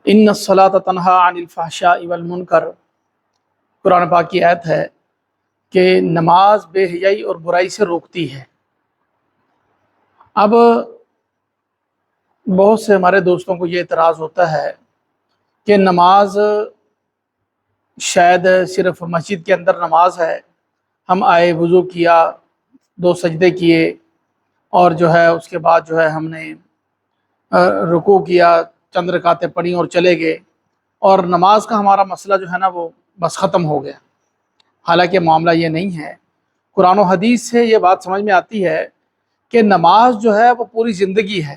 ان الصلاۃ تنہا عن الفحشاء والمنکر، قرآن پاک کی آیت ہے کہ نماز بے حیائی اور برائی سے روکتی ہے۔ اب بہت سے ہمارے دوستوں کو یہ اعتراض ہوتا ہے کہ نماز شاید صرف مسجد کے اندر نماز ہے، ہم آئے، وضو کیا، 2 سجدے کیے اور جو ہے اس کے بعد جو ہے ہم نے رکوع کیا، چند رکعتیں پڑھی اور چلے گئے، اور نماز کا ہمارا مسئلہ جو ہے نا وہ بس ختم ہو گیا۔ حالانکہ معاملہ یہ نہیں ہے۔ قرآن و حدیث سے یہ بات سمجھ میں آتی ہے کہ نماز جو ہے وہ پوری زندگی ہے،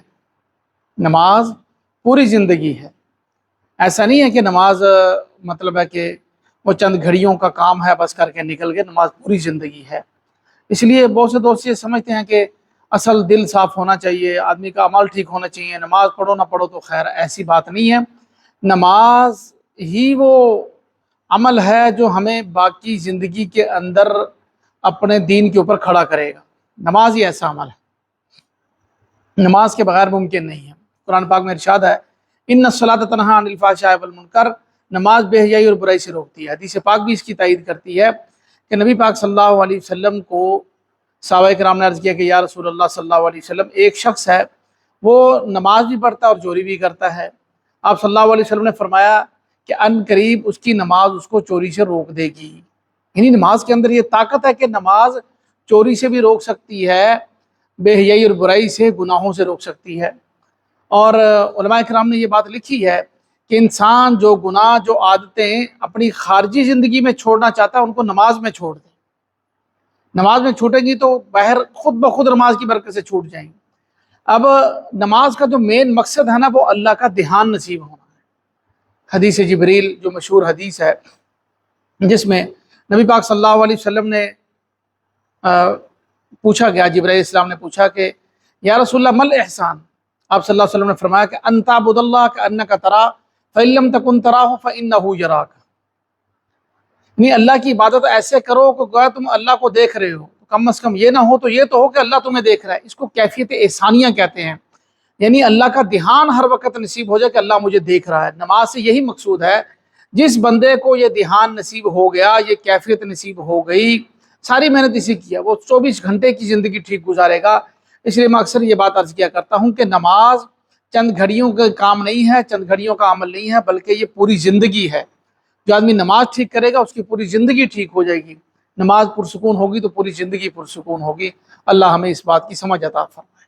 نماز پوری زندگی ہے۔ ایسا نہیں ہے کہ نماز مطلب ہے کہ وہ چند گھڑیوں کا کام ہے بس کر کے نکل گئے، نماز پوری زندگی ہے۔ اس لیے بہت سے دوست یہ سمجھتے ہیں کہ اصل دل صاف ہونا چاہیے، آدمی کا عمل ٹھیک ہونا چاہیے، نماز پڑھو نہ پڑھو تو خیر، ایسی بات نہیں ہے۔ نماز ہی وہ عمل ہے جو ہمیں باقی زندگی کے اندر اپنے دین کے اوپر کھڑا کرے گا۔ نماز ہی ایسا عمل ہے، نماز کے بغیر ممکن نہیں ہے۔ قرآن پاک میں ارشاد ہے ان الصلاۃ تنہا عن الفحشاء والمنکر، نماز بے حیائی اور برائی سے روکتی ہے۔ حدیث پاک بھی اس کی تائید کرتی ہے کہ نبی پاک صلی اللہ علیہ وسلم کو صحابہ کرام نے عرض کیا کہ یا رسول اللہ صلی اللہ علیہ وسلم، ایک شخص ہے وہ نماز بھی پڑھتا ہے اور چوری بھی کرتا ہے۔ آپ صلی اللہ علیہ وسلم نے فرمایا کہ ان قریب اس کی نماز اس کو چوری سے روک دے گی۔ یعنی نماز کے اندر یہ طاقت ہے کہ نماز چوری سے بھی روک سکتی ہے، بے حیائی اور برائی سے، گناہوں سے روک سکتی ہے۔ اور علماء کرام نے یہ بات لکھی ہے کہ انسان جو گناہ، جو عادتیں اپنی خارجی زندگی میں چھوڑنا چاہتا ہے ان کو نماز میں چھوڑ دے۔ نماز میں چھوٹیں گی تو باہر خود بخود نماز کی برکت سے چھوٹ جائیں گی۔ اب نماز کا جو مین مقصد ہے نا وہ اللہ کا دھیان نصیب ہونا ہے۔ حدیث جبریل جو مشہور حدیث ہے جس میں نبی پاک صلی اللہ علیہ وسلم نے پوچھا گیا، جبرائیل علیہ السلام نے پوچھا کہ یا رسول اللہ مل احسان، آپ صلی اللہ علیہ وسلم نے فرمایا کہ ان تعبد اللہ کانک تراہ فإن لم تکن تراہ فإنہ یراک، یعنی اللہ کی عبادت ایسے کرو کہ گویا تم اللہ کو دیکھ رہے ہو، کم از کم یہ نہ ہو تو یہ تو ہو کہ اللہ تمہیں دیکھ رہا ہے۔ اس کو کیفیت احسانیہ کہتے ہیں، یعنی اللہ کا دھیان ہر وقت نصیب ہو جائے کہ اللہ مجھے دیکھ رہا ہے۔ نماز سے یہی مقصود ہے، جس بندے کو یہ دھیان نصیب ہو گیا، یہ کیفیت نصیب ہو گئی، ساری محنت اسی کیا، وہ 24 گھنٹے کی زندگی ٹھیک گزارے گا۔ اس لیے میں اکثر یہ بات عرض کیا کرتا ہوں کہ نماز چند گھڑیوں کا کام نہیں ہے، چند گھڑیوں کا عمل نہیں ہے، بلکہ یہ پوری زندگی ہے۔ جو آدمی نماز ٹھیک کرے گا اس کی پوری زندگی ٹھیک ہو جائے گی۔ نماز پرسکون ہوگی تو پوری زندگی پرسکون ہوگی۔ اللہ ہمیں اس بات کی سمجھ عطا فرمائے۔